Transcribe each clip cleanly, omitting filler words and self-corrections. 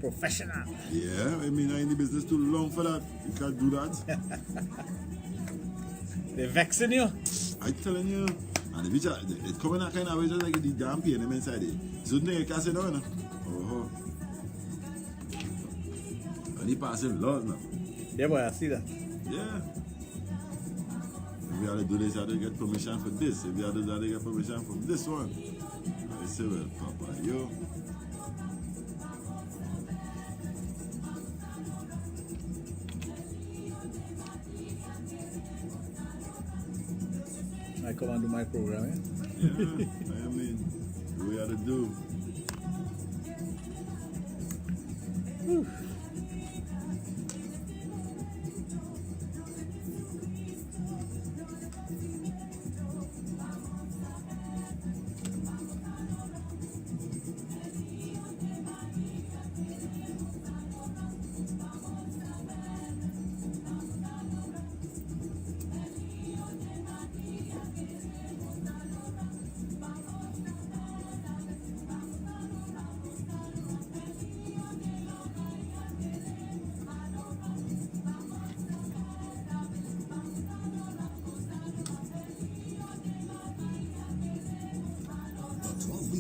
professional. Yeah, I mean, I'm in the business too long for that. You can't do that. They're vexing you. I'm telling you. And if it's coming out kind of way, just like the damn pain inside it. So you can't say no, you know. Oh. And he passing laws now. Yeah, boy, I see that. Yeah. If you have to do this, you have to get permission for this. If you have to do that, you get permission from this one. I say, well, Papa, yo. I come and do my program, Yeah, I mean, we have to do. Whew.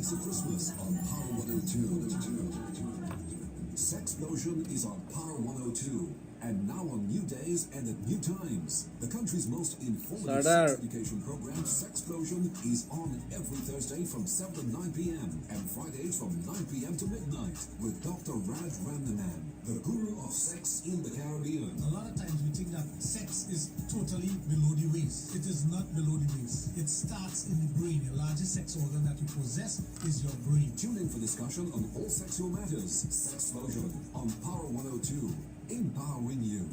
Of Christmas on Power 102. Sexplosion is on Power 102 and now on new days and at new times. The country's most informative sex education program, Sexplosion, is on every Thursday from 7 to 9 p.m. and Fridays from 9 p.m. to midnight with Dr. Raj, the guru of sex in the Caribbean. A lot of times we think that sex is totally below the waist. It is not below the waist. It starts in the brain. The largest sex organ that you possess is your brain. Tune in for discussion on all sexual matters. Sexplosion on Power 102. Empowering you.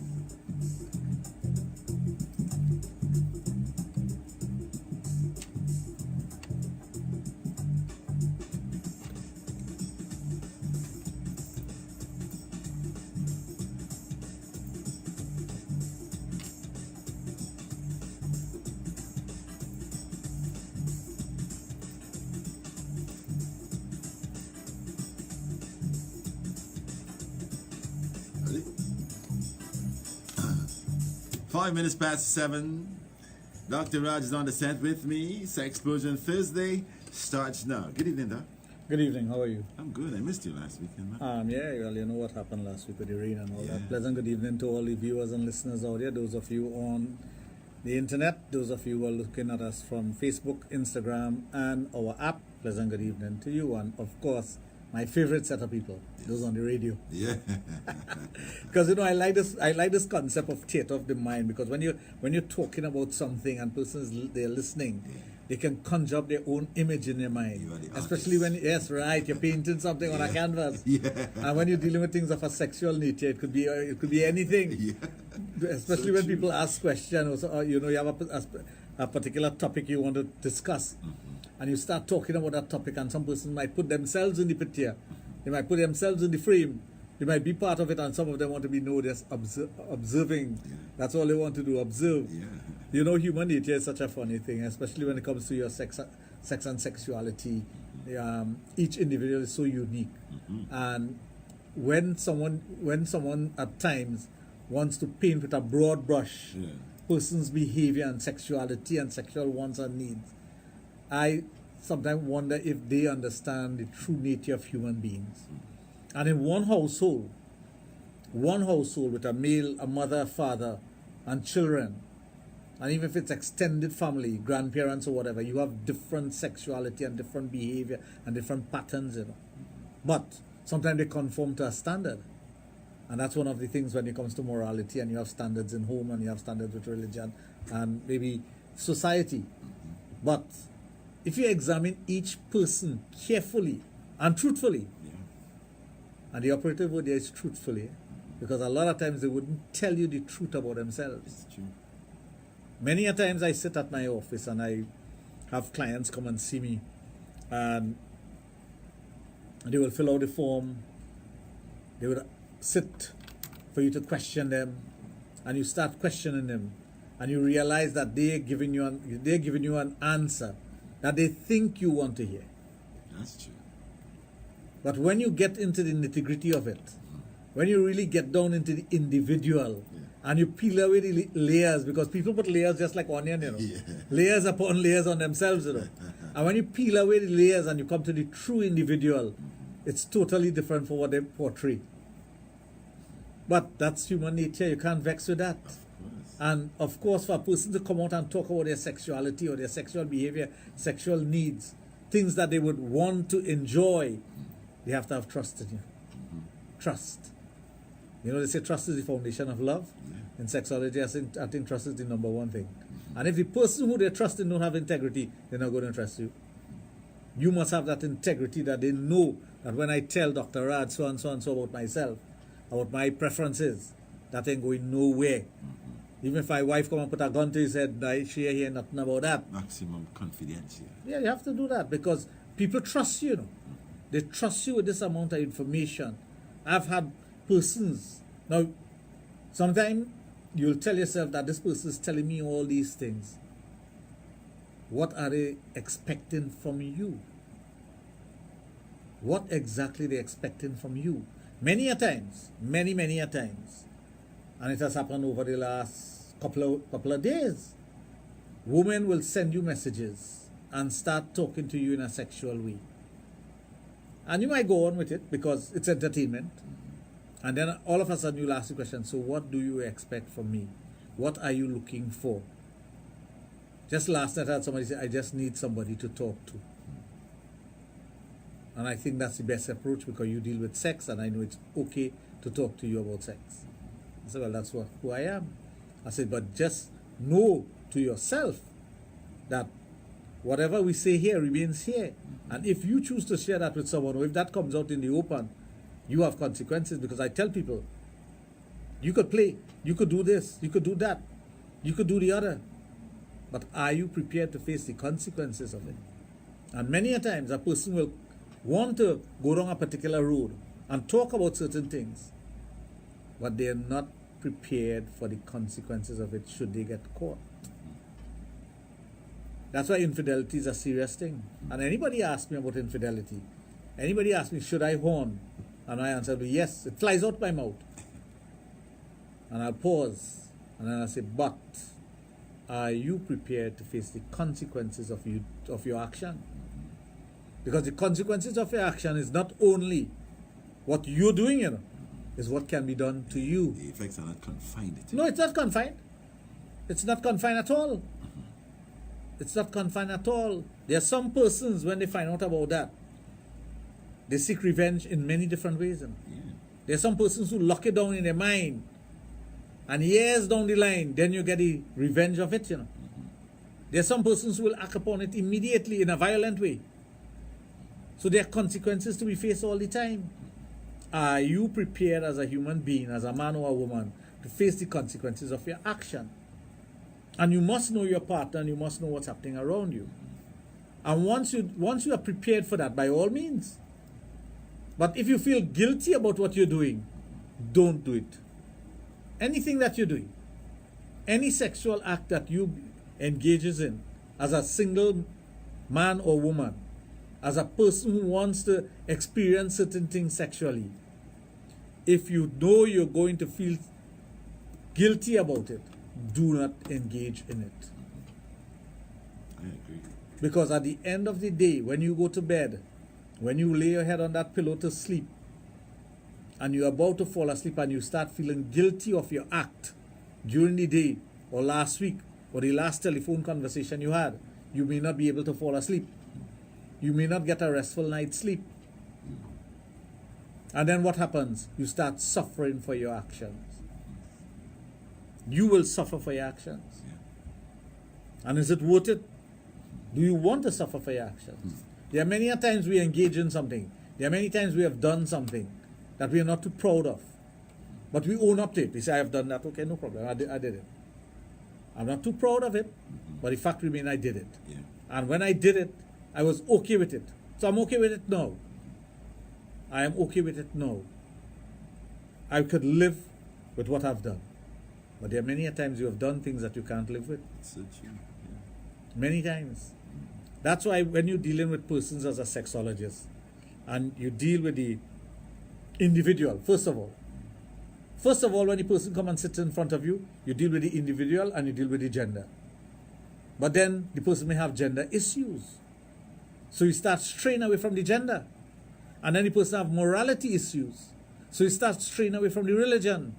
Ready? 5 minutes past 7. Dr. Raj is on the set with me. Sexplosion Thursday starts now. Good evening, Doc. Good evening, how are you? I'm good. I missed you last weekend, man. Yeah, well, you know what happened last week with the rain and all Yeah. that. Pleasant good evening to all the viewers and listeners out there. Those of you on the internet, those of you who are looking at us from Facebook, Instagram, and our app. Pleasant good evening to you, and of course, my favorite set of people, those on the radio. Yeah. Because you know, I like this concept of theater of the mind. Because when you're talking about something and persons they're listening, they can conjure up their own image in their mind. You are the Especially artist. when you're painting something on a canvas. Yeah. And when you're dealing with things of a sexual nature, it could be anything. Yeah. Especially So when true. people ask questions, or you know, you have a particular topic you want to discuss, and you start talking about that topic, and some person might put themselves in the picture, they might put themselves in the frame, they might be part of it, and some of them want to be known as observing. Yeah. That's all they want to do, observe. Yeah. You know, human nature is such a funny thing, especially when it comes to your sex and sexuality. Each individual is so unique, and when someone at times wants to paint with a broad brush Yeah. person's behavior and sexuality and sexual wants and needs, I sometimes wonder if they understand the true nature of human beings. And in one household with a male, a mother, father, and children, and even if it's extended family, grandparents or whatever, you have different sexuality and different behavior and different patterns, you know. But sometimes they conform to a standard. And that's one of the things when it comes to morality, and you have standards in home and you have standards with religion and maybe society. But if you examine each person carefully and truthfully, and the operative word there is truthfully, because a lot of times they wouldn't tell you the truth about themselves. It's true. Many a times I sit at my office and I have clients come and see me, and they will fill out the form, they would sit for you to question them, and you start questioning them, and you realize that they're giving you an answer that they think you want to hear. That's true. But when you get into the nitty-gritty of it, when you really get down into the individual, and you peel away the layers, because people put layers just like onion, you know. Yeah. Layers upon layers on themselves, you know. And when you peel away the layers and you come to the true individual, it's totally different from what they portray. But that's human nature. You can't vex with that. And of course, for a person to come out and talk about their sexuality or their sexual behavior, sexual needs, things that they would want to enjoy, they have to have trust in you. Trust. You know, they say trust is the foundation of love. In sexology, I think trust is the number one thing. And if the person who they trust in don't have integrity, they're not going to trust you. You must have that integrity that they know that when I tell Dr. Raj so and so and so about myself, about my preferences, that ain't going nowhere. Even if my wife come and put a gun to his head, I share here nothing about that. Maximum confidence. Yeah, you have to do that because people trust you, you know. They trust you with this amount of information. I've had persons, now, sometimes you'll tell yourself that this person is telling me all these things. What are they expecting from you? What exactly they expecting from you? Many a times, many a times, and it has happened over the last couple of days, women will send you messages and start talking to you in a sexual way. And you might go on with it because it's entertainment. And then all of a sudden you'll ask the question, so what do you expect from me? What are you looking for? Just last night I had somebody say, I just need somebody to talk to. And I think that's the best approach because you deal with sex and I know it's okay to talk to you about sex. I said, well, that's who I am. I said, but just know to yourself that whatever we say here remains here. And if you choose to share that with someone, or if that comes out in the open, you have consequences because I tell people, you could play, you could do this, you could do that, you could do the other. But are you prepared to face the consequences of it? And many a times a person will want to go down a particular road and talk about certain things, but they are not prepared for the consequences of it should they get caught. That's why infidelity is a serious thing. And anybody asks me about infidelity, anybody asks me, should I horn? And I answer, yes, it flies out my mouth. And I'll pause, and then I'll say, but are you prepared to face the consequences of your action? Because the consequences of your action is not only what you're doing, you know, is what can be done to you. The effects are not confined. No, it's not confined. It's not confined at all. It's not confined at all. There are some persons, when they find out about that, they seek revenge in many different ways. You know? Yeah. There are some persons who lock it down in their mind, and years down the line, then you get the revenge of it, you know. There are some persons who will act upon it immediately in a violent way. So there are consequences to be faced all the time. Are you prepared as a human being, as a man or a woman, to face the consequences of your action? And you must know your partner, and you must know what's happening around you. And once you are prepared for that, by all means. But if you feel guilty about what you're doing, don't do it. Anything that you're doing, any sexual act that you engages in, as a single man or woman, as a person who wants to experience certain things sexually, if you know you're going to feel guilty about it, do not engage in it. I agree. Because at the end of the day, when you go to bed, when you lay your head on that pillow to sleep, and you're about to fall asleep and you start feeling guilty of your act during the day or last week or the last telephone conversation you had, you may not be able to fall asleep. You may not get a restful night's sleep. And then what happens? You start suffering for your actions. You will suffer for your actions. Yeah. And is it worth it? Do you want to suffer for your actions? There are many times we engage in something. There are many times we have done something that we are not too proud of. But we own up to it. We say, I have done that. Okay, no problem. I did it. I'm not too proud of it, but the fact remains I did it. Yeah. And when I did it, I was okay with it. So I'm okay with it now. I am okay with it now. I could live with what I've done. But there are many times you have done things that you can't live with. It's so true. Yeah. Many times. That's why when you're dealing with persons as a sexologist, and you deal with the individual, first of all. First of all, when the person comes and sits in front of you, you deal with the individual and you deal with the gender. But then the person may have gender issues. So you start straying away from the gender. And then the person have morality issues. So you start straying away from the religion.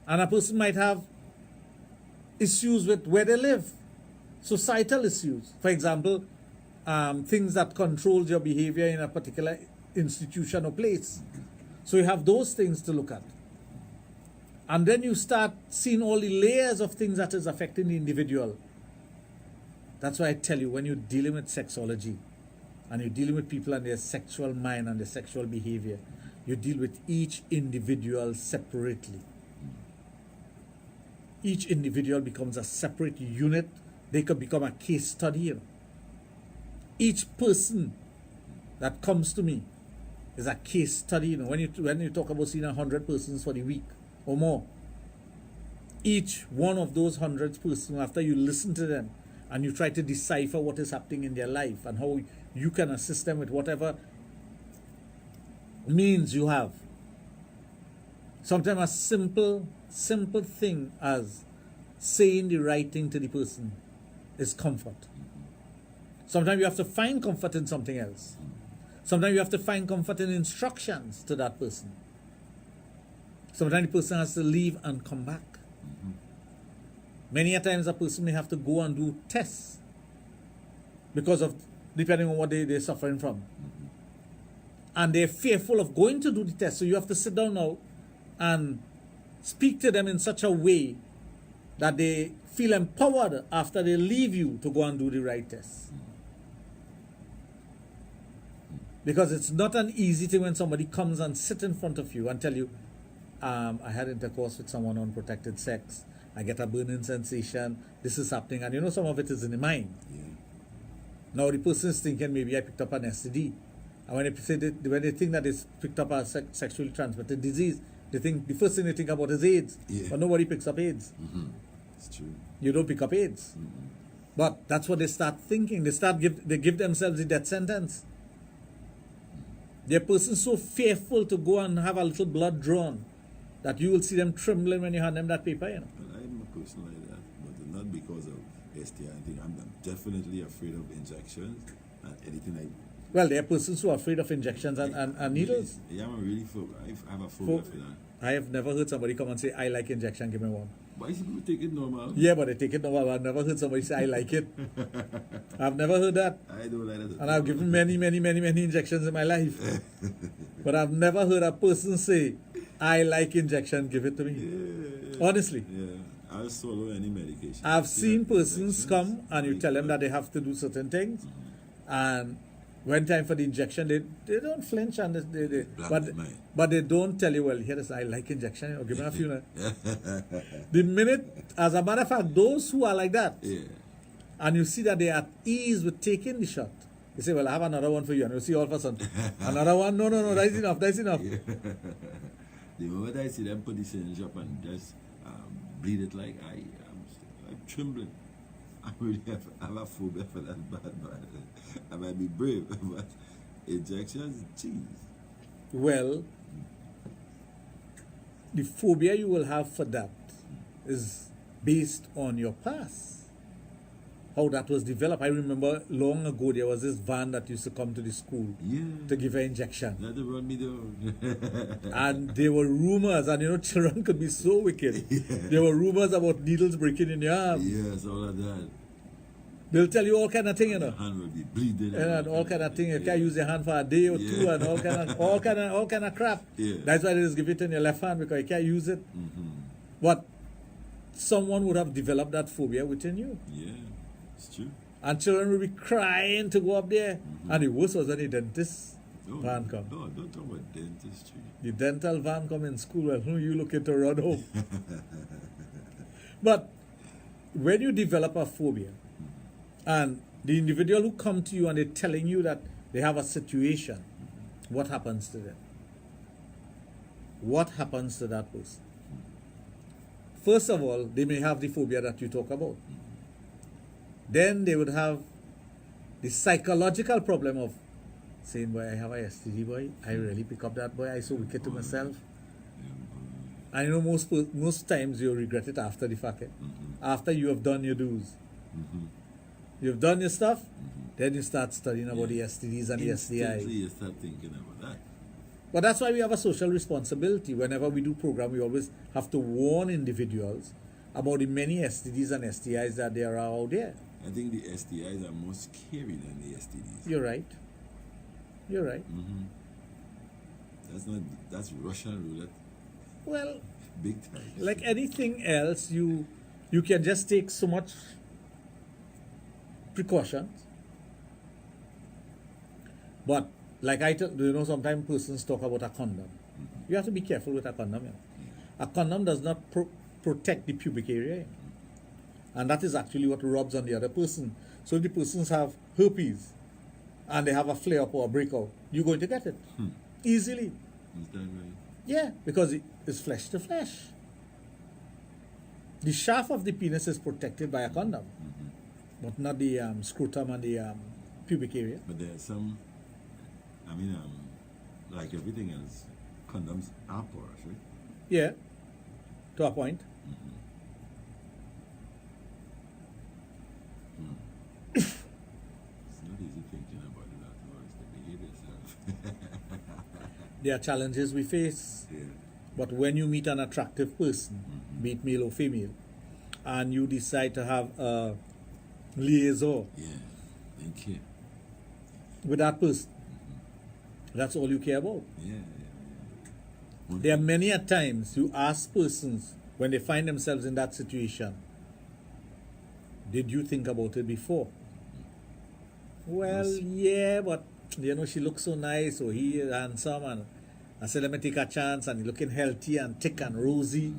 And a person might have issues with where they live, societal issues. For example, things that control your behavior in a particular institution or place. So you have those things to look at. And then you start seeing all the layers of things that is affecting the individual. That's why I tell you, when you're dealing with sexology and you're dealing with people and their sexual mind and their sexual behavior, you deal with each individual separately. Each individual becomes a separate unit. They could become a case study. You know. Each person that comes to me is a case study. You know, when you talk about seeing 100 persons for the week or more, each one of those 100 persons, after you listen to them and you try to decipher what is happening in their life and how you can assist them with whatever means you have. Sometimes a simple thing as saying the right thing to the person is comfort. Sometimes you have to find comfort in something else. Sometimes you have to find comfort in instructions to that person. Sometimes the person has to leave and come back. Many a times a person may have to go and do tests because of, depending on what they're suffering from. And they're fearful of going to do the test. So you have to sit down now and speak to them in such a way that they feel empowered after they leave you to go and do the right test. Because it's not an easy thing when somebody comes and sits in front of you and tell you, I had intercourse with someone on protected sex. I get a burning sensation. This is happening. And you know, some of it is in the mind. Yeah. Now the person is thinking, maybe I picked up an STD. And when they think that it's picked up a sexually transmitted disease, they think the first thing they think about is AIDS. Yeah. But nobody picks up AIDS. It's true. You don't pick up AIDS. But that's what they start thinking. They give themselves the death sentence. They're persons so fearful to go and have a little blood drawn that you will see them trembling when you hand them that paper, you know. Well, I'm a person like that, but not because of STI. I think I'm definitely afraid of injections and anything Well, there are persons who are afraid of injections and needles. Yeah, I'm really I have a phobia for that. I have never heard somebody come and say, I like injection, give me one. Why should people take it normal? Yeah, but they take it normal. I've never heard somebody say, I like it. I've never heard that. I don't like that. And I've given many injections in my life. But I've never heard a person say, I like injection, give it to me. Yeah. Honestly. Yeah. I'll swallow any medication. I've seen persons come and you tell them that they have to do certain things. And when time for the injection, they don't flinch and but they don't tell you, well, here is, I like injection, or give me a few. The minute, as a matter of fact, those who are like that, and you see that they are at ease with taking the shot, you say, well, I have another one for you, and you see all of a sudden, another one, no, that's enough. The moment I see them put the syringe up and just bleed it like I'm trembling. I really have a phobia for that bad. I might be brave, but injections, jeez. Well, the phobia you will have for that is based on your past. How that was developed. I remember long ago there was this van that used to come to the school to give her injection. That run me down. And there were rumors, and you know, children could be so wicked. There were rumors about needles breaking in your arm. Yes, all of that. They'll tell you all kind of thing, you know. Your hand will be bleeding. And all kind of thing. You can't use your hand for a day or two, and all kind of crap. Yeah. That's why they just give it in your left hand, because you can't use it. But someone would have developed that phobia within you. Yeah, it's true. And children will be crying to go up there. And the worst was when the dentist van come. No, don't talk about dentistry. The dental van come in school, well, who you looking to run home? But when you develop a phobia, and the individual who come to you and they're telling you that they have a situation, what happens to them? What happens to that person? First of all, they may have the phobia that you talk about. Then they would have the psychological problem of saying, boy, I have a STD, boy. I really pick up that, boy. I so wicked to myself. I know most times you regret it after the fact. After you have done your dues. You've done your stuff, then you start studying about the STDs and the Instantly STIs. you start thinking about that. But that's why we have a social responsibility. Whenever we do program, we always have to warn individuals about the many STDs and STIs that there are out there. I think the STIs are more scary than the STDs. You're right. You're right. That's Russian roulette, Well, big time. like anything else, you can just take so much precautions. But like sometimes persons talk about a condom. You have to be careful with a condom. You know? A condom does not protect the pubic area. You know? And that is actually what rubs on the other person. So if the persons have herpes and they have a flare up or a breakout, you're going to get it easily. Is that right? Yeah, because it's flesh to flesh. The shaft of the penis is protected by a condom, but not the scrotum and the pubic area. But there are some, like everything else, condoms are porous, right? Yeah, to a point. It's not easy thinking about it afterwards. They behave yourself. There are challenges we face, Yeah. but when you meet an attractive person, be it male or female, and you decide to have a liaison Yeah. Thank you. with that person, that's all you care about. Yeah. There are many a times you ask persons when they find themselves in that situation, did you think about it before? Well, Yes. yeah, but she looks so nice, or he is handsome, and I said, let me take a chance, and he's looking healthy and thick and rosy,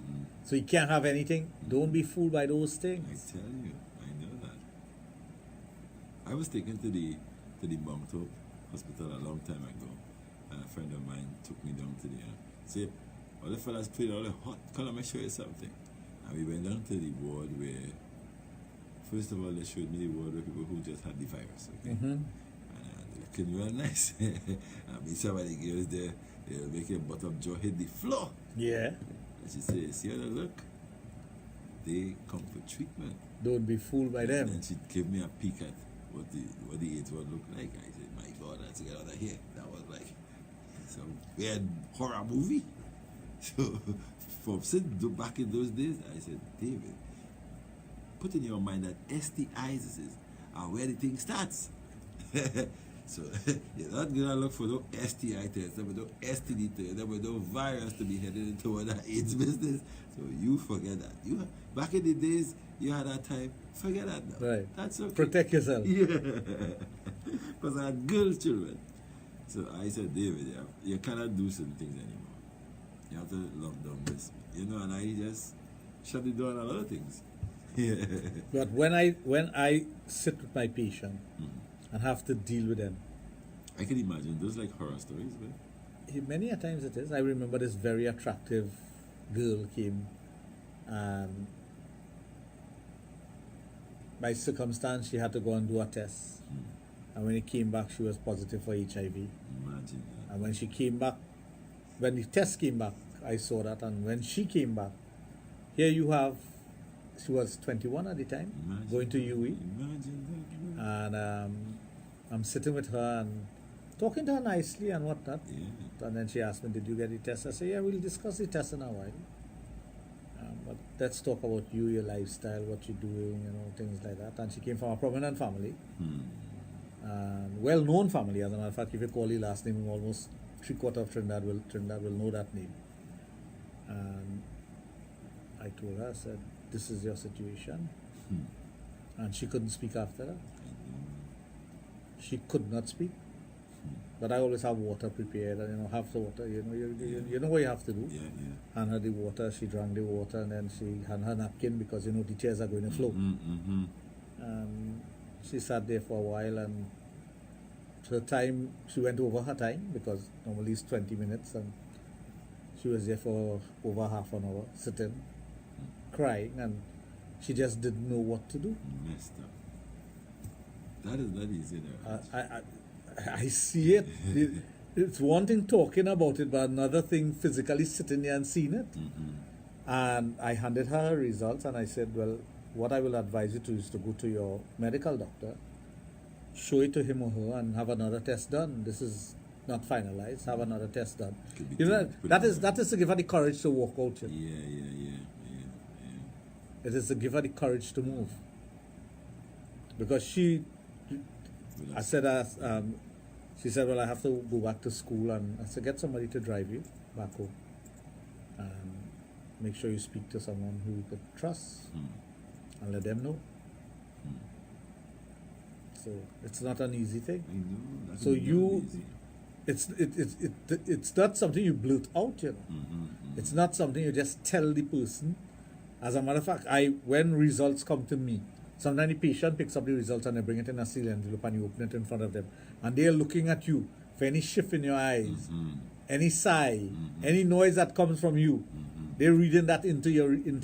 so he can't have anything. Don't be fooled by those I things. tell you, I know that. I was taken to the Bangtop hospital a long time ago, and a friend of mine took me down to the say, all the fellas played all the hot, come let me show you something. And we went down to the ward where, first of all, they showed me the ward where people who just had the virus, okay? And they're looking real nice. I mean, some of the girls there, they'll make your bottom jaw hit the floor. Yeah, And she said, see how they look? They come for treatment. don't be fooled by And them. then she gave me a peek at what the AIDS would look like. I said, my God, let's get out of here. That was like some weird horror movie. So, back in those days, I said, David, put in your mind that STIs are where the thing starts. So, you're not going to look for no STI test, no STD test, no virus to be headed into that AIDS business. So, you forget that. Back in the days, you had that time, forget that now. Right. That's okay. Protect yourself. Yeah. Because I had girl children. So I said, David, you cannot do certain things anymore. You have to lock down this. And I just shut the door on a lot of things. Yeah. But when I sit with my patient and have to deal with them, I can imagine those like horror stories, right? many a times it is. I remember this very attractive girl came, and by circumstance she had to go and do a test. And when it came back, she was positive for HIV. Imagine that. And when she came back, when the test came back, I saw that. And when she came back, here you have, she was 21 at the time, Imagine going to that. UE. Imagine that. And I'm sitting with her and talking to her nicely and whatnot. Yeah. And then she asked me, did you get the test? I said, yeah, we'll discuss the test in a while. But let's talk about you, your lifestyle, what you're doing, things like that. And she came from a prominent family. And well-known family, as a matter of fact. If you call the last name, almost 3/4 of Trinidad will know that name. And I told her, I said, this is your situation. And she couldn't speak after that. She could not speak. But I always have water prepared, and have the water. You know what you have to do. Yeah. Hand her the water. She drank the water, and then she had her napkin because the tears are going to flow. And she sat there for a while, and her time, she went over her time because normally it's 20 minutes, and she was there for over half an hour sitting, crying, and she just didn't know what to do. Messed up. That is not easy there. I see it. It's one thing talking about it, but another thing physically sitting there and seeing it. And I handed her results and I said, well, what I will advise you to is to go to your medical doctor, show it to him or her, and have another test done. This is not finalized. Have another test done. You know, that is to give her the courage to walk out. Yeah. It is to give her the courage to move. Because she said, well, I have to go back to school, and I said, get somebody to drive you back home. And make sure you speak to someone who you could trust and let them know. So it's not an easy thing. I know. That's So not you, easy. it's not something you blurt out, you know. It's not something you just tell the person. As a matter of fact, when results come to me, sometimes the patient picks up the results and they bring it in a seal envelope and you open it in front of them. And they are looking at you for any shift in your eyes, any sigh, any noise that comes from you. They're reading that into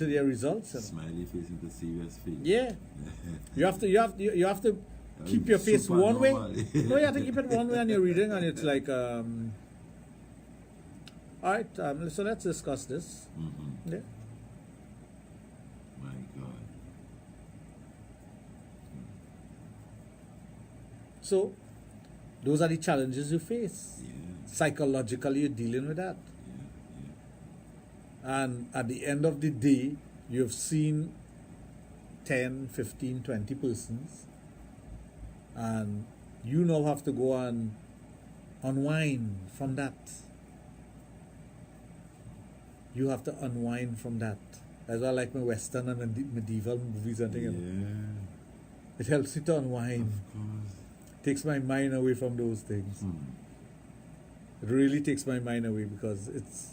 their results. You know. Smiley face into serious face. Yeah. You have to keep your face Super one way. normal. No, you have to keep it one way and you're reading, and it's like, all right, so let's discuss this. Yeah. My God. So, those are the challenges you face. Yeah. Psychologically, you're dealing with that. And at the end of the day, you've seen 10, 15, 20 persons, and you now have to go and unwind from that. You have to unwind from that. That's why I like my Western and medieval movies and things. It helps you to unwind. Of course. Takes my mind away from those things. It really takes my mind away because it's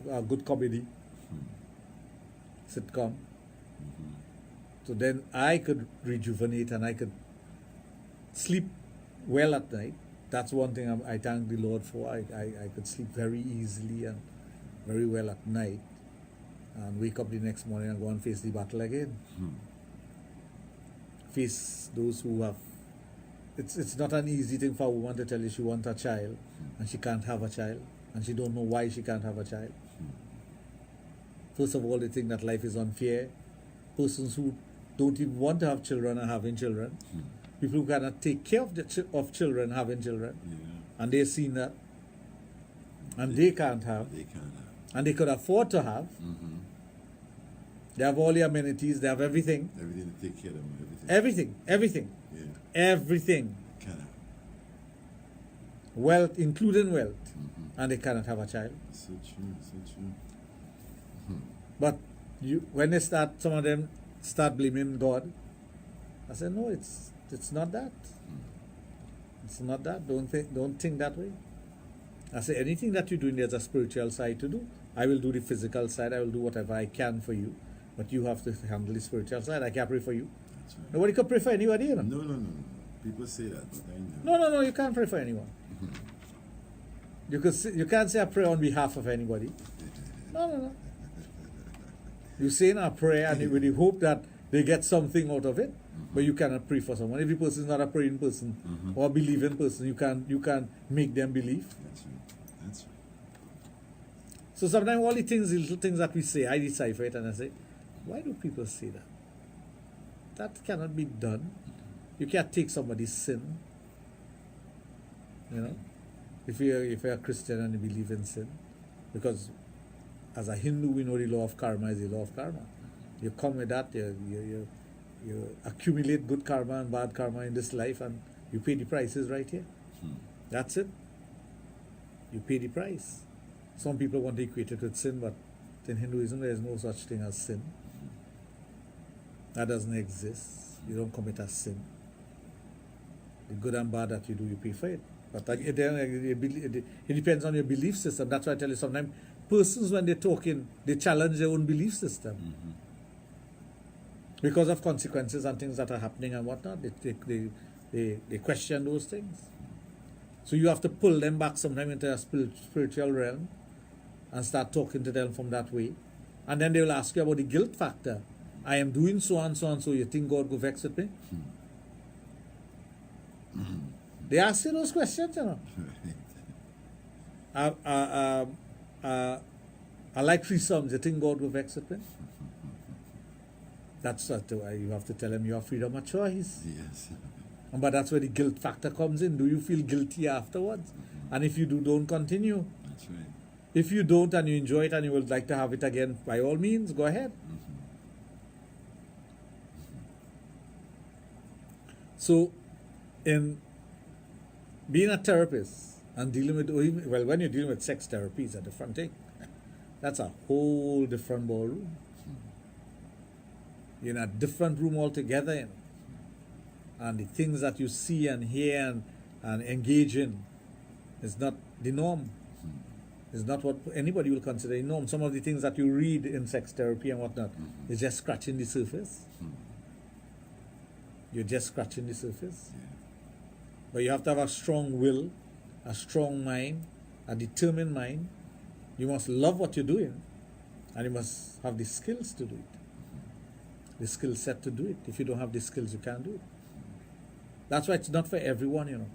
a good comedy, sitcom. So then I could rejuvenate and I could sleep well at night. That's one thing I thank the Lord for. I could sleep very easily and very well at night, and wake up the next morning and go and face the battle again. Face those who have. It's not an easy thing for a woman to tell you she wants a child and she can't have a child and she don't know why she can't have a child. First of all, they think that life is unfair. Persons who don't even want to have children are having children. People who cannot take care of children having children. And they've seen that. And they can't have. And they could afford to have. They have all the amenities, they have everything. Everything to take care of them. Everything. Yeah. Everything. Cannot. Wealth, including wealth. And they cannot have a child. So true. But when some of them start blaming God, I said, no, it's not that. It's not that. Don't think that way. I say, anything that you're doing, there's a spiritual side to do. I will do the physical side. I will do whatever I can for you. But you have to handle the spiritual side. I can't pray for you. That's right. Nobody can pray for anybody, you know. No. People say that, but I know. No, you can't pray for anyone. You can't say a prayer on behalf of anybody. No. You say in a prayer and with the hope that they get something out of it, but you cannot pray for someone. If the person is not a praying person or a believing person, you can't make them believe. That's right. So sometimes all the little things that we say, I decipher it and I say, why do people say that? That cannot be done. You can't take somebody's sin. You know, if you're a Christian and you believe in sin, because as a Hindu we know the law of karma is the law of karma. You come with that, you accumulate good karma and bad karma in this life, and you pay the prices right here. That's it. You pay the price. Some people want to equate it with sin, but in Hinduism there is no such thing as sin. That doesn't exist. You don't commit a sin. The good and bad that you do, you pay for it. But it depends on your belief system. That's why I tell you sometimes persons, when they're talking, they challenge their own belief system. Because of consequences and things that are happening and whatnot, they question those things. So you have to pull them back sometimes into a spiritual realm and start talking to them from that way. And then they will ask you about the guilt factor. I am doing so and so and so. You think God will vex with me? They ask you those questions, you know. I like threesomes. You think God will vex with me? That's what you have to tell him you have freedom of choice. Yes. But that's where the guilt factor comes in. Do you feel guilty afterwards? And if you do, don't continue. That's right. If you don't and you enjoy it and you would like to have it again, by all means, go ahead. So, in being a therapist and dealing with, well, when you're dealing with sex therapy, it's a different thing. That's a whole different ballroom. You're in a different room altogether. You know? And the things that you see and hear and engage in is not the norm. It's not what anybody will consider the norm. Some of the things that you read in sex therapy and whatnot is just scratching the surface. You're just scratching the surface. Yeah. But you have to have a strong will, a strong mind, a determined mind. You must love what you're doing, and you must have the skills to do it. The skill set to do it. If you don't have the skills, you can't do it. That's why it's not for everyone, you know.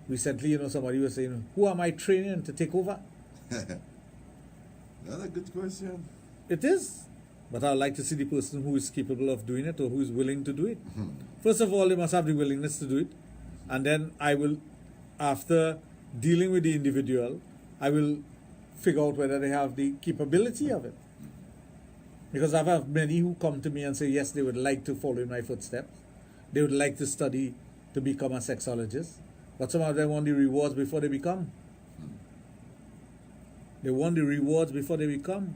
Recently, you know, somebody was saying, who am I training to take over? That's a good question. It is. But I'd like to see the person who is capable of doing it or who is willing to do it. First of all, they must have the willingness to do it. And then I will, after dealing with the individual, I will figure out whether they have the capability of it. Because I've had many who come to me and say, yes, they would like to follow in my footsteps. They would like to study to become a sexologist. But some of them want the rewards before they become. They want the rewards before they become.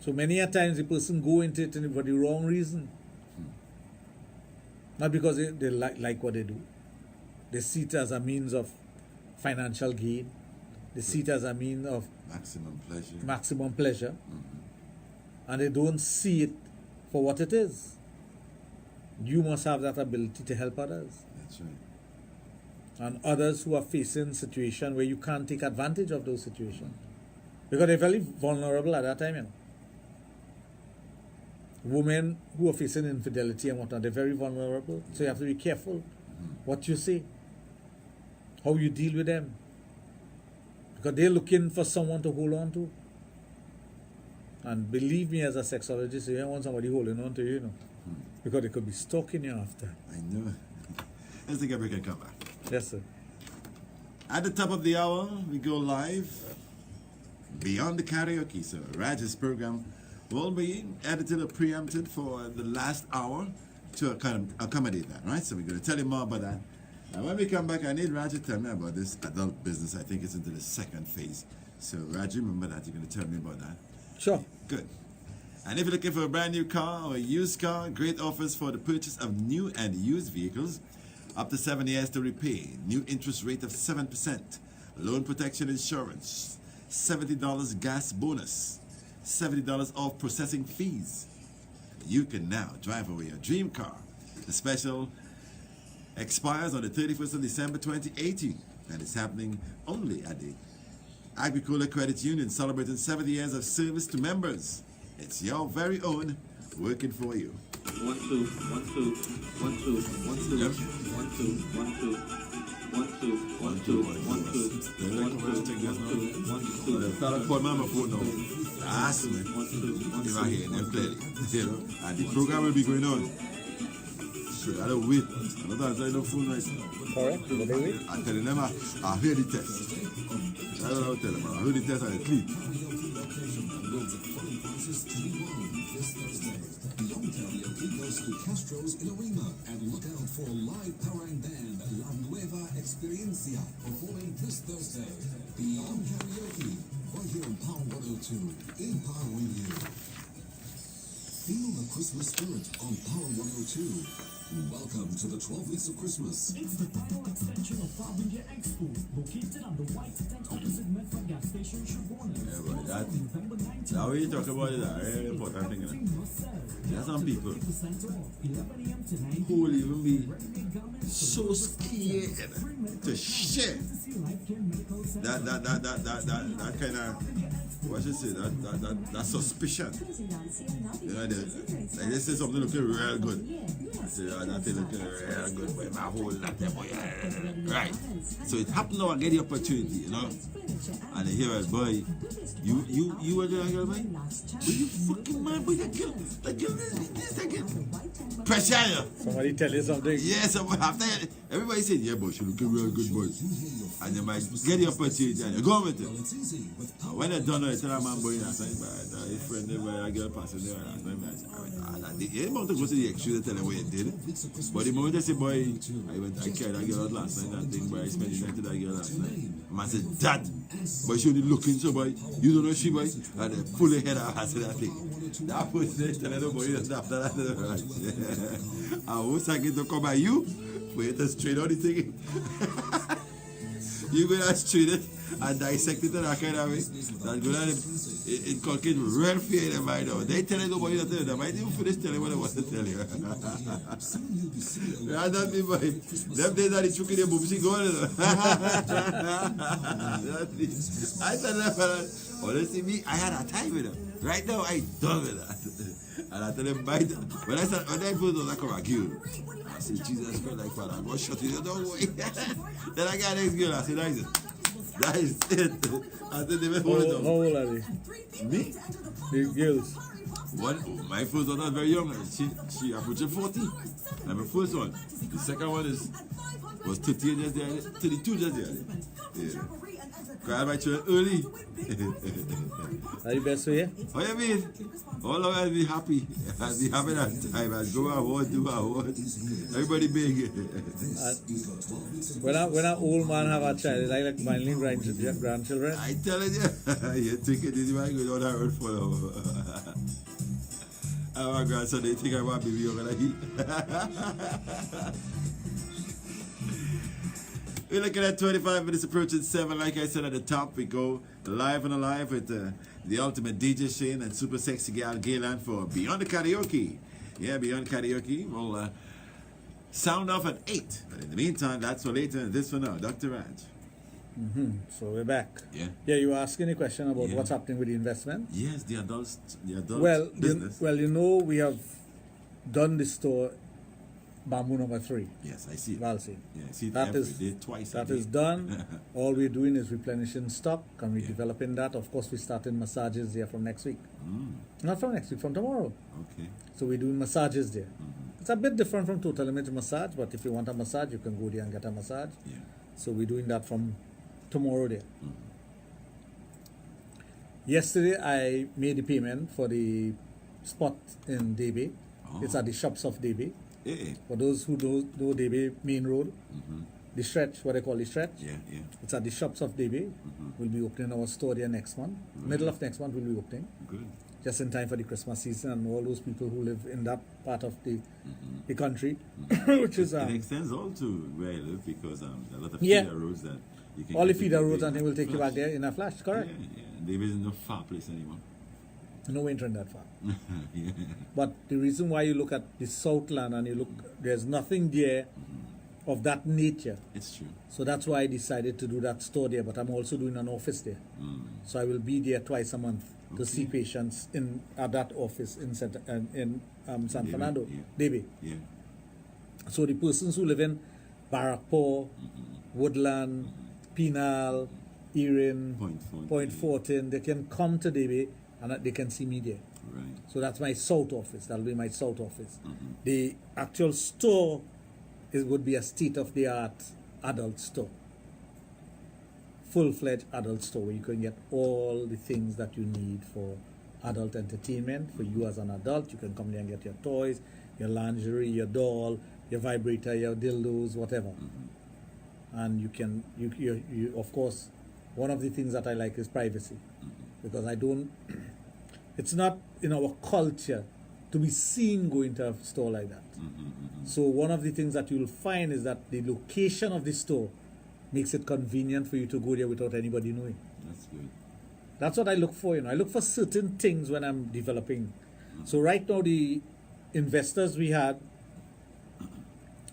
So many a times the person go into it for the wrong reason. Not because they like what they do. They see it as a means of financial gain. They see it as a means of maximum pleasure. And they don't see it for what it is. You must have that ability to help others. That's right. And others who are facing situations where you can't take advantage of those situations. Because they're very vulnerable at that time, you know. Women who are facing infidelity and whatnot, they're very vulnerable. So you have to be careful what you say, how you deal with them. Because they're looking for someone to hold on to. And believe me, as a sexologist, you don't want somebody holding on to you, you know. Because they could be stalking you after. I know. Let's take a break and come back. Yes, sir. At the top of the hour, we go live beyond the karaoke. So Raj's program will be edited or preempted for the last hour to kind of accommodate that, right? So we're going to tell you more about that. And when we come back, I need Raj to tell me about this adult business. I think it's into the second phase. So Raj, remember that. You're going to tell me about that. Sure. Good. And if you're looking for a brand new car or a used car, great offers for the purchase of new and used vehicles. Up to 7 years to repay. New interest rate of 7%. Loan protection insurance. $70 gas bonus. $70 off processing fees. You can now drive away your dream car. The special expires on the 31st of December 2018. And it's happening only at the Agricola Credit Union, celebrating 70 years of service to members. It's your very own, working for you. 1 2 1 2 1 2 1 2 Yep. 1 2 1 2 1 2 1 2 1 2 1 2 Start call my phone now. Ask me. If I hear them clearly. You know, and the program will be going on. So I don't wait. I don't answer no phone right now. Correct. What they wait? I'm telling them I heard the test. I don't know what to tell them. I heard the test and I click. Beyond Karaoke goes to Castro's in Arima and look out for live powering band La Nueva Experiencia performing this Thursday. Beyond Karaoke, right here on Power 102, empowering you. Feel the Christmas spirit on Power 102. Welcome to the 12 Weeks of Christmas. It's the final extension of Farbinger Expo, located on the white tent opposite Medford gas station, Shavona. Yeah, but that way you talk about it, a very important thing. There are some people who will even be so scared to share that kind of what should I say, that suspicion. You know, like they say something looking real good. I say, oh, that thing looking real good, boy, my whole lot there, boy. Right. So it happened now, I get the opportunity, you know. And they hear it, boy, you were there, girl, boy? Boy, you fucking man, boy, that girl this again. Pressure, you. Somebody tell you something. Yes, after everybody said, yeah, boy, she looking real good, boy. And you might get the opportunity and you go with it. When they done it, tell that man, boy, that's like, his friend, a girl passing there, they want to go to the extreme, they tell him what he did. But the moment they say, boy, I carried that girl out last night, that thing, boy, I spent the night with that girl last night. The man said, Dad, but she only looking so, boy, you don't know she, boy, and they pull her head out and say that thing. That was it, telling the boy, after that, right. I was thinking to come by you, for you to straight out the thing. You go and straight it and dissect it in that kind of way. That's good at it inculcate real fear in their mind. They tell you nobody to tell you. They might even finish telling what they want to tell you. Yeah, that be boy. Them days that they took in the boobs, go on. I tell them, honestly, me, I had a time with them. Right now, I done with that. And I tell them, when I first was like, come again. I said, Jesus Christ, like, Father, I'm going to shut you down. Then I got next girl. I said, that is it. I said, they went hold it down. How old are they? Me? The girls. One, my first one was very young. She approaching 40. And my first one. The second one was 38 years there, 32 years there. Yeah. Because I had my children early. Are you best way? How you mean? All of us be happy. I'll be happy that time. I'll go and what, do what. Everybody big. When an old man have a child, it's like minding grandchildren. I telling you, you think it is my good on that road for you. I'm a grandson, they think I want to be younger than he. We're looking at 25 minutes approaching 7. Like I said at the top, we go live and alive with the ultimate DJ Shane and super sexy gal Gaylan for Beyond the Karaoke. Yeah, Beyond Karaoke. We'll sound off at 8. But in the meantime, that's for later and this for now. Dr. Raj. So we're back. Yeah. Yeah, you were asking a question about Yeah. what's happening with the investment. Yes, the adult business. You know, we have done the store Bamboo number 3. Yes, I see it. Valsi. Yeah, I see it That every is- day, twice a That day. is done. All we're doing is replenishing stock and we're Yeah. developing that. Of course, we're starting massages there from next week. Mm, Not from next week, from tomorrow. okay. So we're doing massages there. It's a bit different from Total Image massage, but if you want a massage, you can go there and get a massage. Yeah. So we're doing that from tomorrow there. Yesterday, I made the payment for the spot in DB. It's at the shops of DB. Yeah. For those who don't know DB Main Road, the stretch, what they call the stretch. Yeah, yeah. It's at the shops of DB. We'll be opening our store there next month. Middle of next month, we'll be opening. Good. Just in time for the Christmas season and all those people who live in that part of the country, which is It extends all to where I live because a lot of Yeah. feeder roads that you can all the get to feeder the roads big and they will take you flash. back there in a flash, correct? Yeah, yeah. There isn't no far place anymore. No entering that far. Yeah. But the reason why you look at the Southland and you look, there's nothing there of that nature. It's true. So that's why I decided to do that store there. But I'm also doing an office there. So I will be there twice a month to see patients at that office in San Fernando, yeah. DB. Yeah. So the persons who live in Barrackpore, Woodland, Penal, Erin, Point Fortin, they can come to DB and they can see me there. Right. So that's my south office. That'll be my south office. The actual store would be a state-of-the-art adult store. Full-fledged adult store where you can get all the things that you need for adult entertainment. For you as an adult, you can come there and get your toys, your lingerie, your doll, your vibrator, your dildos, whatever. And you can, you of course, one of the things that I like is privacy. Because I don't, it's not in our culture to be seen going to a store like that. So one of the things that you'll find is that the location of the store makes it convenient for you to go there without anybody knowing. That's good. That's what I look for, I look for certain things when I'm developing. So right now the investors we had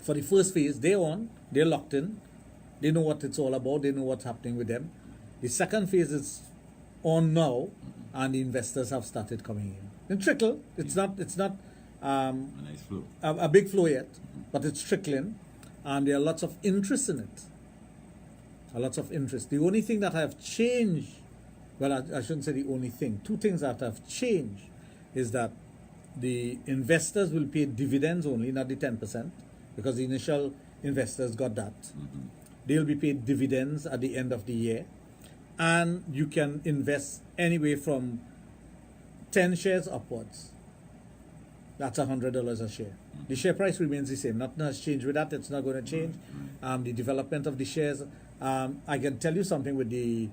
for the first phase, they're locked in. They know what it's all about. They know what's happening with them. The second phase is on now, and the investors have started coming in. In trickle, it's not A nice flow. a big flow yet, but it's trickling, and there are lots of interest in it. A lots of interest. The only thing that have changed, well, I shouldn't say the only thing. Two things that have changed is that the investors will pay dividends only, not the 10%, because the initial investors got that. They'll be paid dividends at the end of the year, and you can invest anywhere from 10 shares upwards. That's $100 a share. The share price remains the same. Nothing has changed with that. It's not going to change. The development of the shares, I can tell you something with the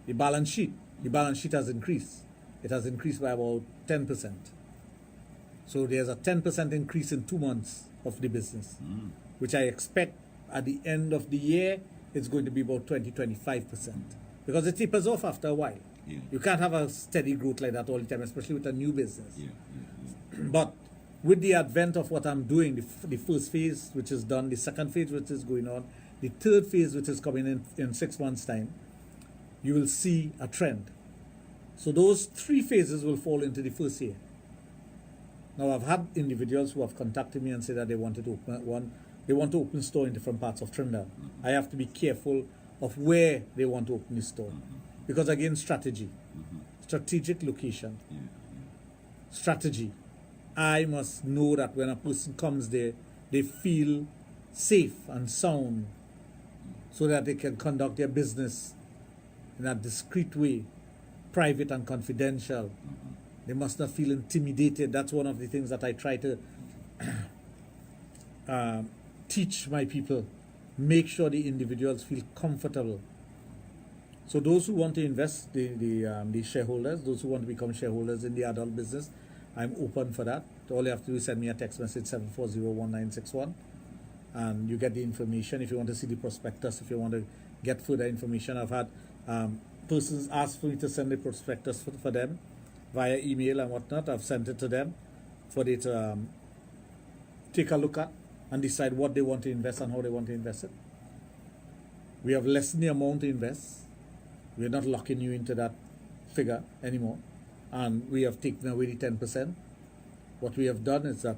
balance sheet. The balance sheet has increased. It has increased by about 10%. So there's a 10% increase in 2 months of the business, which I expect at the end of the year it's going to be about 20-25%, because it tapers off after a while. Yeah. You can't have a steady growth like that all the time, especially with a new business. Yeah. But with the advent of what I'm doing, the first phase, which is done, the second phase, which is going on, the third phase, which is coming in 6 months' time, you will see a trend. So those 3 phases will fall into the first year. Now, I've had individuals who have contacted me and said that they wanted to open they want to open store in different parts of Trinidad. I have to be careful of where they want to open the store. Because again, strategy. Strategic location. Strategy. I must know that when a person comes there, they feel safe and sound, so that they can conduct their business in a discreet way, private and confidential. They must not feel intimidated. That's one of the things that I try to teach my people. Make sure the individuals feel comfortable. So those who want to invest, the shareholders, those who want to become shareholders in the adult business, I'm open for that. All you have to do is send me a text message, 740-1961, and you get the information. If you want to see the prospectus, if you want to get further information, I've had persons ask for me to send the prospectus for them via email and whatnot. I've sent it to them for they to take a look at and decide what they want to invest and how they want to invest it. We have lessened the amount to invest. We're not locking you into that figure anymore. And we have taken away the 10%. What we have done is that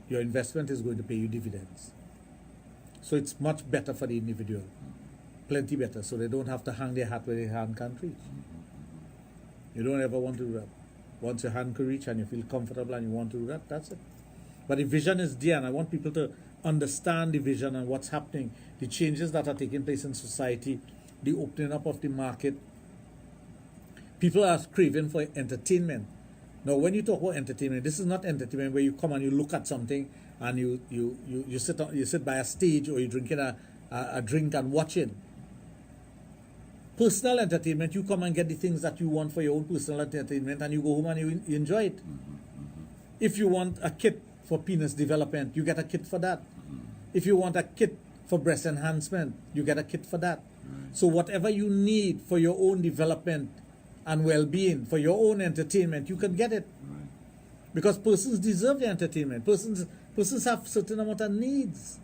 your investment is going to pay you dividends. So it's much better for the individual. Plenty better. So they don't have to hang their hat where their hand can't reach. You don't ever want to do that. Once your hand can reach and you feel comfortable and you want to do that, that's it. But the vision is there, and I want people to understand the vision and what's happening, the changes that are taking place in society, the opening up of the market. People are craving for entertainment. Now, when you talk about entertainment, this is not entertainment where you come and you look at something and you sit by a stage, or you're drinking a drink and watching. Personal entertainment, you come and get the things that you want for your own personal entertainment, and you go home and you enjoy it. If you want a kit for penis development, you get a kit for that. If you want a kit for breast enhancement, you get a kit for that. So whatever you need for your own development and well-being, for your own entertainment, you can get it. Because persons deserve the entertainment. Persons have certain amount of needs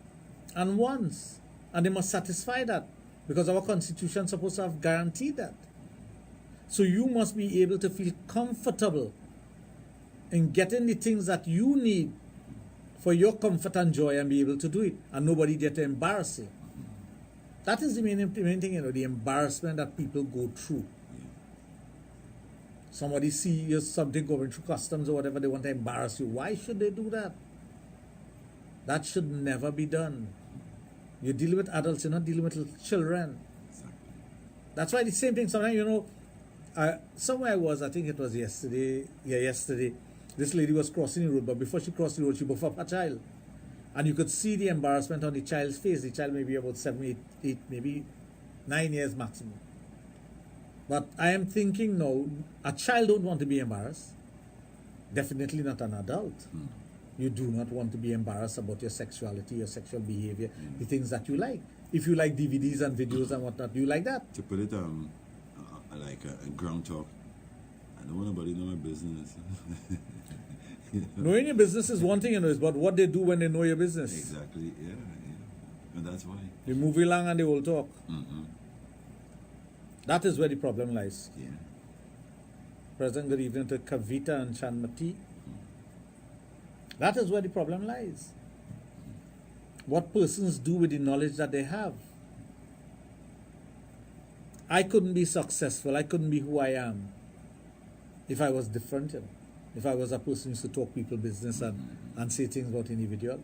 and wants, and they must satisfy that, because our Constitution is supposed to have guaranteed that. So you must be able to feel comfortable in getting the things that you need for your comfort and joy, and be able to do it, and nobody there to embarrass you. That is the main thing, the embarrassment that people go through. Somebody sees something going through customs or whatever, they want to embarrass you. Why should they do that? That should never be done. You're dealing with adults, you're not dealing with children. That's why the same thing, sometimes, somewhere I was, I think it was yesterday, this lady was crossing the road, but before she crossed the road, she buffed up her child. And you could see the embarrassment on the child's face. The child may be about 7, 8, maybe 9 years maximum. But I am thinking now, a child don't want to be embarrassed. Definitely not an adult. You do not want to be embarrassed about your sexuality, your sexual behavior, the things that you like. If you like DVDs and videos and whatnot, you like that. To put it like a ground talk, I don't want nobody to know my business. Knowing your business is one thing, but what they do when they know your business. Exactly, yeah. And that's why. They move along and they will talk. That is where the problem lies. Yeah. Present good evening to Kavita and Chanmati. That is where the problem lies. What persons do with the knowledge that they have. I couldn't be successful, I couldn't be who I am if I was different, you know. If I was a person who used to talk people business and say things about individual.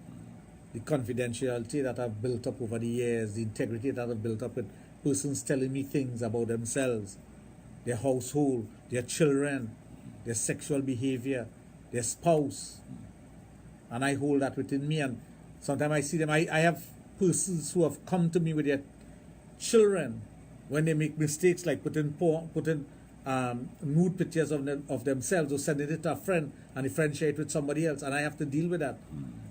The confidentiality that I've built up over the years, the integrity that I've built up with persons telling me things about themselves, their household, their children, their sexual behavior, their spouse. And I hold that within me. And sometimes I see them, I have persons who have come to me with their children when they make mistakes, like putting nude pictures of themselves or sending it to a friend, and the friend share it with somebody else, and I have to deal with that.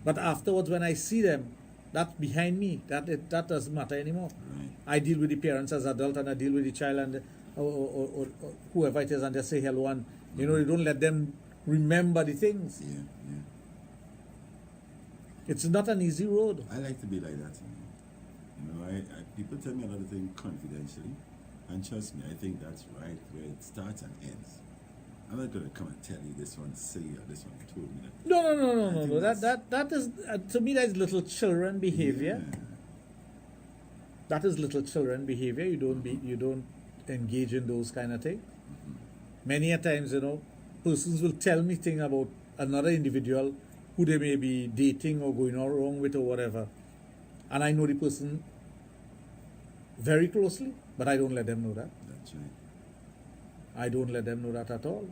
But afterwards, when I see them, that's behind me. That doesn't matter anymore. Right. I deal with the parents as adult, and I deal with the child and or whoever it is, and just say hello, and you don't let them remember the things. Yeah, yeah. It's not an easy road. I like to be like that. People tell me a lot of things confidentially, and trust me, I think that's right where it starts and ends. I'm not going to come and tell you this one say or this one told me that. No. That is to me, that is little children behavior. Yeah. That is little children behavior. You don't engage in those kind of things. Many a times, persons will tell me things about another individual who they may be dating or going on wrong with or whatever, and I know the person very closely, but I don't let them know that. That's right. I don't let them know that at all,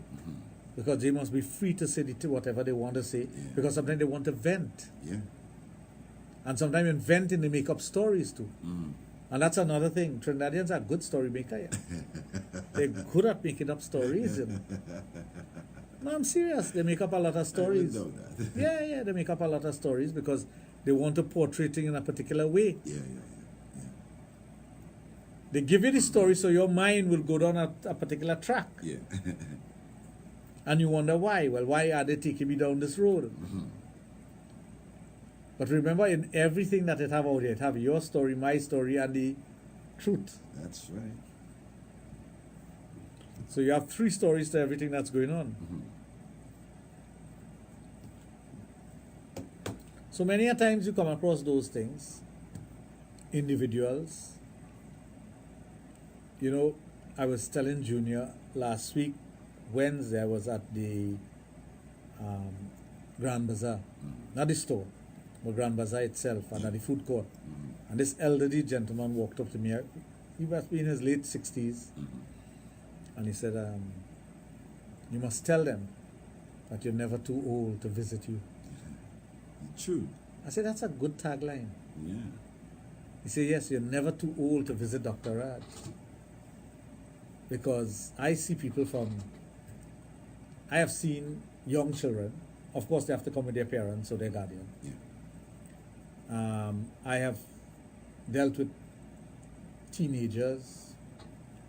because they must be free to say whatever they want to say. Because sometimes they want to vent, Yeah. and sometimes in venting they make up stories too. And that's another thing. Trinidadians are good story maker. Yeah. They're good at making up stories. No, I'm serious. They make up a lot of stories. I would know that. Yeah, they make up a lot of stories because they want to portray things in a particular way. Yeah. They give you the story so your mind will go down a particular track. Yeah. And you wonder why. Well, why are they taking me down this road? But remember, in everything that it have out here, it have your story, my story, and the truth. That's right. So you have 3 stories to everything that's going on. So many a times you come across those things, individuals. I was telling Junior last week, Wednesday, I was at the Grand Bazaar, not the store, but Grand Bazaar itself, and at the food court. And this elderly gentleman walked up to me. He must be in his late 60s. And he said, you must tell them that you're never too old to visit you. True. I said, that's a good tagline. Yeah. He said, yes, you're never too old to visit Dr. Raj. Because I see people I have seen young children. Of course, they have to come with their parents or their guardian. Yeah. I have dealt with teenagers,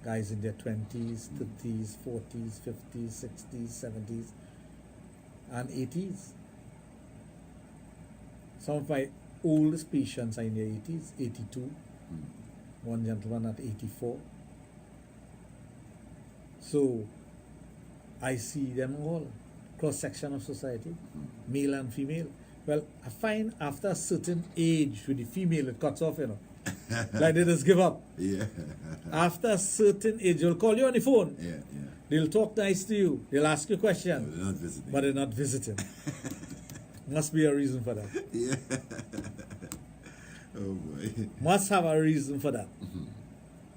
guys in their 20s, 30s, 40s, 50s, 60s, 70s, and 80s. Some of my oldest patients are in their 80s, 82. One gentleman at 84. So I see them all, cross-section of society, male and female. Well, I find after a certain age with the female, it cuts off, like they just give up. Yeah. After a certain age, they'll call you on the phone. Yeah. They'll talk nice to you. They'll ask you questions. They're not visiting. But they're not visiting. Must be a reason for that. Yeah. Oh boy. Must have a reason for that.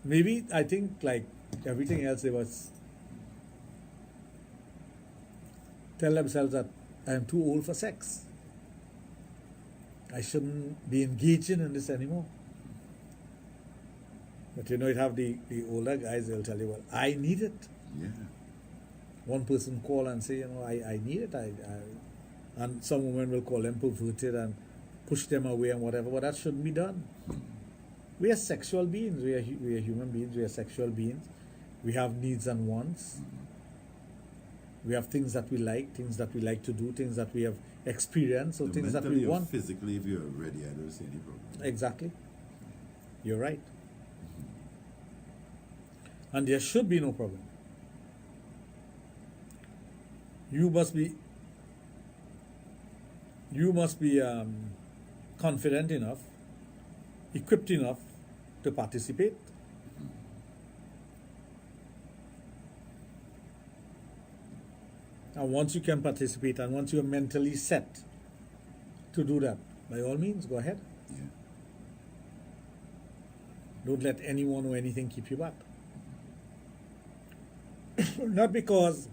Maybe, I think, like everything else, they must tell themselves that I'm too old for sex. I shouldn't be engaging in this anymore. But you have the older guys, they'll tell you, well, I need it. Yeah. One person call and say, I need it. And some women will call them perverted and push them away and whatever, but that shouldn't be done. We are sexual beings. We are human beings. We are sexual beings. We have needs and wants. We have things that we like to do, things that we have experienced, or So things that mentally we or want. physically, if you're ready, I don't see any problem. Exactly. You're right. And there should be no problem. You must be confident enough, equipped enough to participate. And once you can participate, and once you're mentally set to do that, by all means, go ahead. Yeah. Don't let anyone or anything keep you back. Not because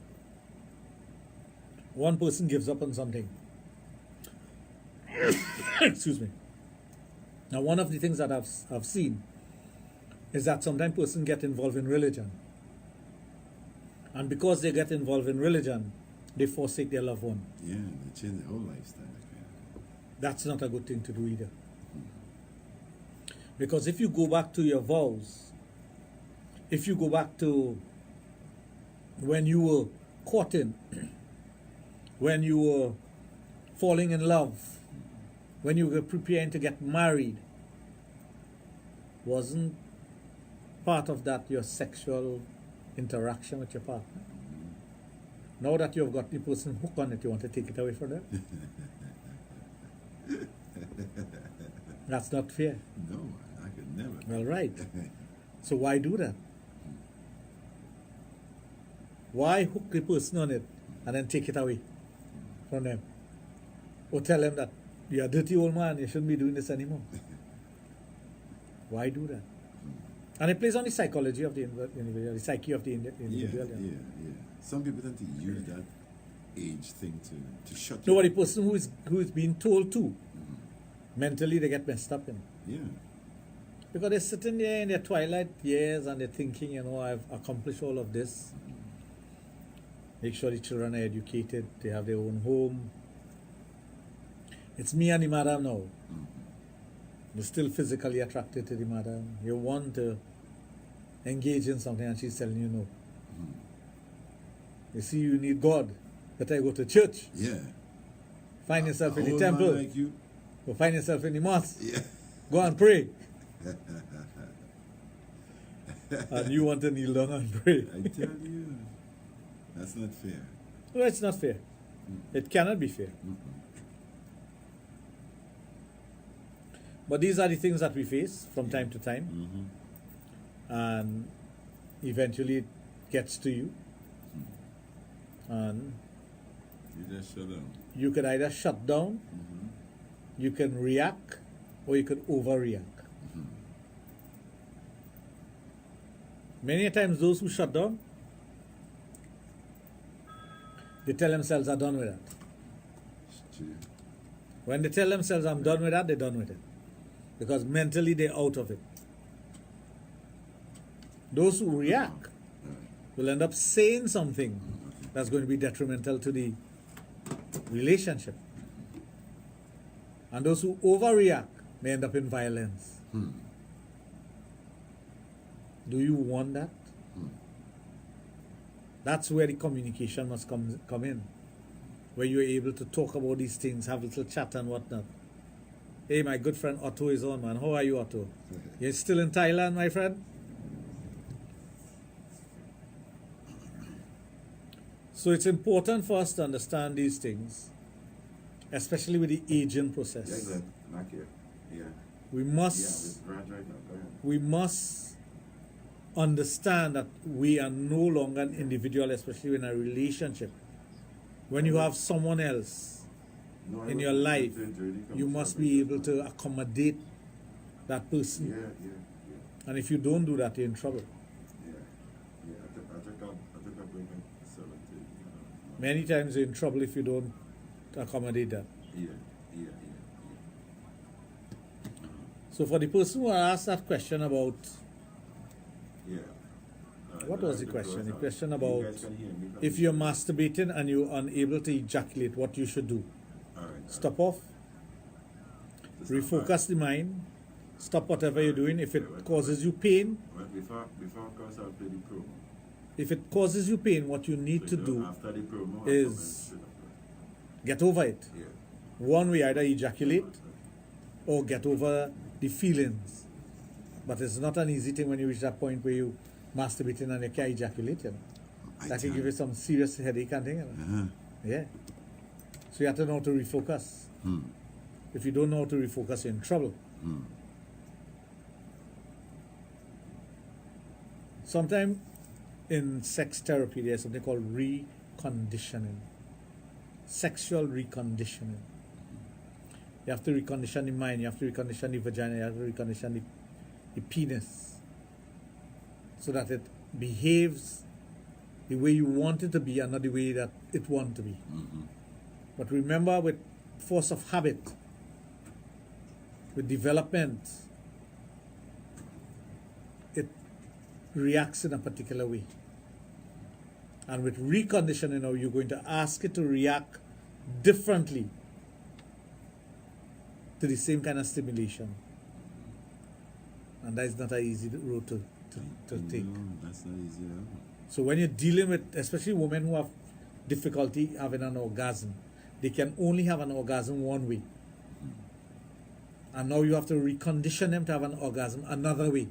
one person gives up on something. Excuse me. Now, one of the things that I've seen is that sometimes persons get involved in religion. And because they get involved in religion, they forsake their loved one. Yeah, they change their whole lifestyle. That's not a good thing to do either. Because if you go back to your vows, if you go back to when you were courting, when you were falling in love, when you were preparing to get married, wasn't part of that your sexual interaction with your partner? Now that you've got the person hooked on it, you want to take it away from them? That's not fair. No, I could never. Well, right. So why do that? Why hook the person on it and then take it away from them? Or tell them that you're a dirty old man, you shouldn't be doing this anymore. Why do that? And it plays on the psychology of the individual, the psyche of the individual. Yeah. Some people tend to use that age thing to shut No, you but the person who is being told to, mentally they get messed up in. Yeah. Because they're sitting there in their twilight years and they're thinking, you know, I've accomplished all of this. Make sure the children are educated, they have their own home. It's me and the madam now. You're still physically attracted to the madam. You want to engage in something and she's telling you no. You see, you need God. Better go to church. Yeah. Find yourself in the old man temple. like you. Or find yourself in the mosque. Yeah. Go and pray. And you want to kneel down and pray. I tell you, that's not fair. No, it's not fair. It cannot be fair. But these are the things that we face from time to time. And eventually it gets to you. And You just shut down. you could either shut down, you can react, or you could overreact. Many times those who shut down, they tell themselves, I'm done with that. It's true. When they tell themselves, I'm done with that, they're done with it. Because mentally they're out of it. Those who react will end up saying something that's going to be detrimental to the relationship. And those who overreact may end up in violence. Do you want that? That's where the communication must come in. Where you're able to talk about these things, have a little chat and whatnot. Hey, my good friend Otto is on, man. How are you, Otto? You're still in Thailand, my friend? So it's important for us to understand these things, especially with the aging process. Yeah, good. Back here. Yeah. We Yeah, must with Raj right now. Go ahead. we must understand that we are no longer an individual, especially in a relationship. When you have someone else No, I in was your life, really you must be able to accommodate that person. Yeah. And if you don't do that, you're in trouble. Yeah. I took up with my 17. Many times you're in trouble if you don't accommodate that. Yeah. So for the person who asked that question about, Yeah. what was the question? The question You about guys can hear me. if you're masturbating and you're unable to ejaculate, what you should do. Alright. Stop off, refocus the mind, stop whatever you're doing. If it causes you pain, Well, before I cause, I'll play the promo. if it causes you pain, what you need to do After the promo, I'll is come and straight up. get over it. Yeah. One way, either ejaculate or get over the feelings. But it's not an easy thing when you reach that point where you masturbating and you can't ejaculate. You know. That can give you some serious headache and thing. You know. Yeah. So you have to know how to refocus. If you don't know how to refocus, you're in trouble. Sometimes in sex therapy, there's something called reconditioning. Sexual reconditioning. You have to recondition the mind, you have to recondition the vagina, you have to recondition the penis so that it behaves the way you want it to be and not the way that it wants to be. But remember, with force of habit, with development, it reacts in a particular way. And with reconditioning, now you're going to ask it to react differently to the same kind of stimulation. And that is not an easy road to take. No, that's not easy at all. So when you're dealing with, especially women who have difficulty having an orgasm, they can only have an orgasm one way. And now you have to recondition them to have an orgasm another way.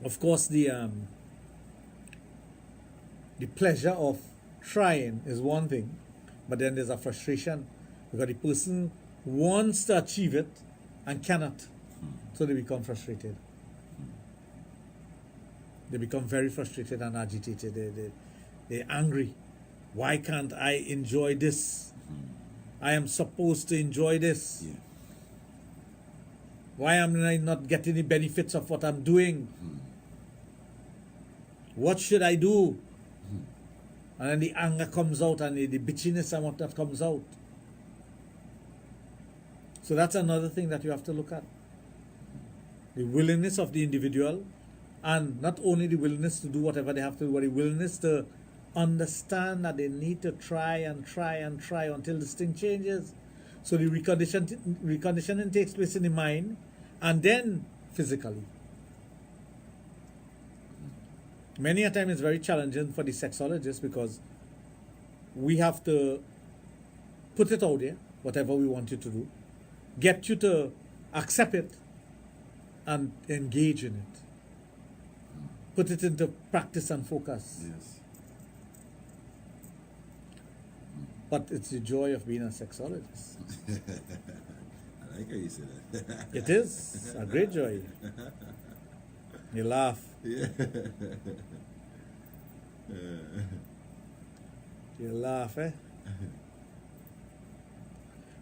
Of course, the pleasure of trying is one thing, but then there's a frustration because the person wants to achieve it and cannot. So they become frustrated. They become very frustrated and agitated. They're angry. Why can't I enjoy this? I am supposed to enjoy this. Yeah. Why am I not getting the benefits of what I'm doing? What should I do? And then the anger comes out and the bitchiness and what that comes out. So that's another thing that you have to look at. The willingness of the individual, and not only the willingness to do whatever they have to do, but the willingness to understand that they need to try and try and try until this thing changes. So the reconditioning takes place in the mind and then physically. Many a time it's very challenging for the sexologist because we have to put it out there, whatever we want you to do, get you to accept it and engage in it. Put it into practice and focus. Yes. But it's the joy of being a sexologist. I like how you say that. It is a great joy. You laugh. Yeah. You laugh, eh?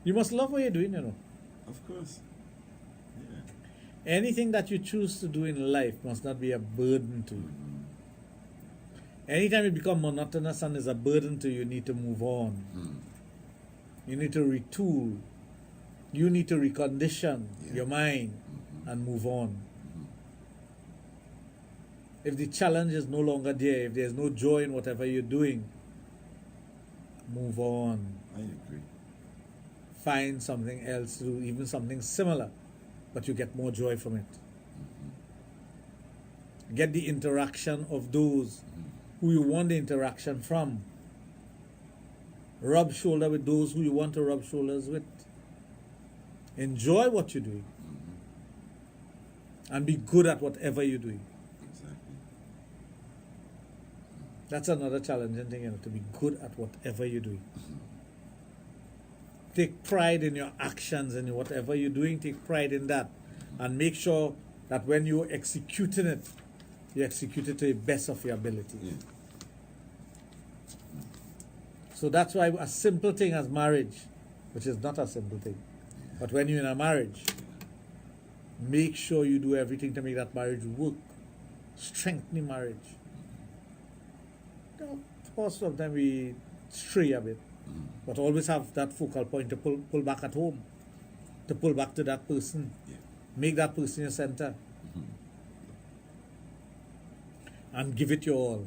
You must love what you're doing, you know. Of course. Yeah. Anything that you choose to do in life must not be a burden to you. Anytime it becomes monotonous and is a burden to you, you need to move on. You need to retool. You need to recondition your mind and move on. If the challenge is no longer there, if there's no joy in whatever you're doing, move on. I agree. Find something else to do, even something similar, but you get more joy from it. Get the interaction of those who you want the interaction from. Rub shoulder with those who you want to rub shoulders with. Enjoy what you're doing. And be good at whatever you're doing. Exactly. That's another challenging thing, you know, to be good at whatever you're doing. Take pride in your actions and whatever you're doing, take pride in that. And make sure that when you're executing it, you execute it to the best of your ability. Yeah. So that's why a simple thing as marriage, which is not a simple thing, but when you're in a marriage, make sure you do everything to make that marriage work. Strengthen the marriage. You know, of course, sometimes we stray a bit, but always have that focal point to pull back at home, to pull back to that person. Yeah. Make that person your center. And give it your all.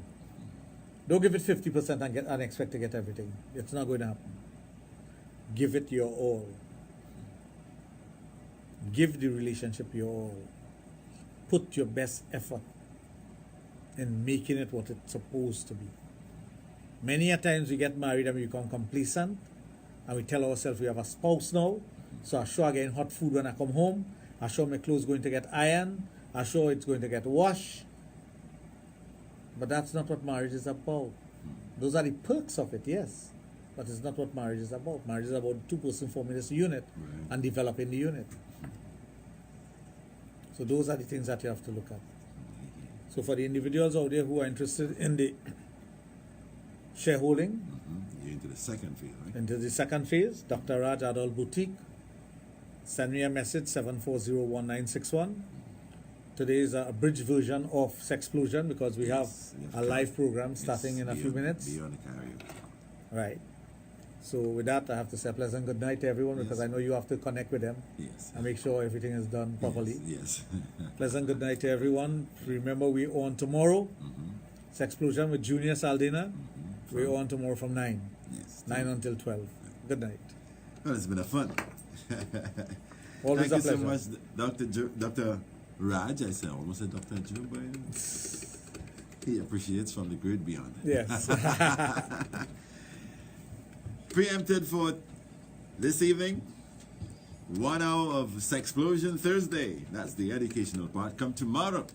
Don't give it 50% and expect to get everything. It's not going to happen. Give it your all. Give the relationship your all. Put your best effort in making it what it's supposed to be. Many a times we get married and we become complacent and we tell ourselves we have a spouse now, so I'm sure I'm getting hot food when I come home. I'm sure my clothes going to get ironed. I'm sure it's going to get washed. But that's not what marriage is about. Those are the perks of it, yes. But it's not what marriage is about. Marriage is about two-person forming this unit and developing the unit. So those are the things that you have to look at. So for the individuals out there who are interested in the shareholding, You're into the second phase, right? into the second phase, Dr. Raj Adult Boutique, send me a message, 7401961. Today is a abridged version of Sexplosion because we have a live program starting in a few minutes. Beyond the karaoke. Right. So with that, I have to say a pleasant good night to everyone because I know you have to connect with them Yes. and make sure everything is done properly. Yes. Pleasant good night to everyone. Remember, we're on tomorrow. Sexplosion with Junior Saldana. We're on tomorrow from 9. Yes. 9 until 12. Good night. Well, it's been a fun. Always Thank a you so pleasure. much, Dr. Raj. I said I almost said Dr. Joe, but he appreciates from the great beyond. Yes. Preempted for this evening, 1 hour of Sexplosion Thursday. That's the educational part. Come tomorrow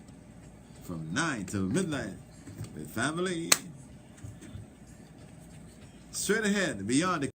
from 9 till midnight with family. Straight ahead, beyond the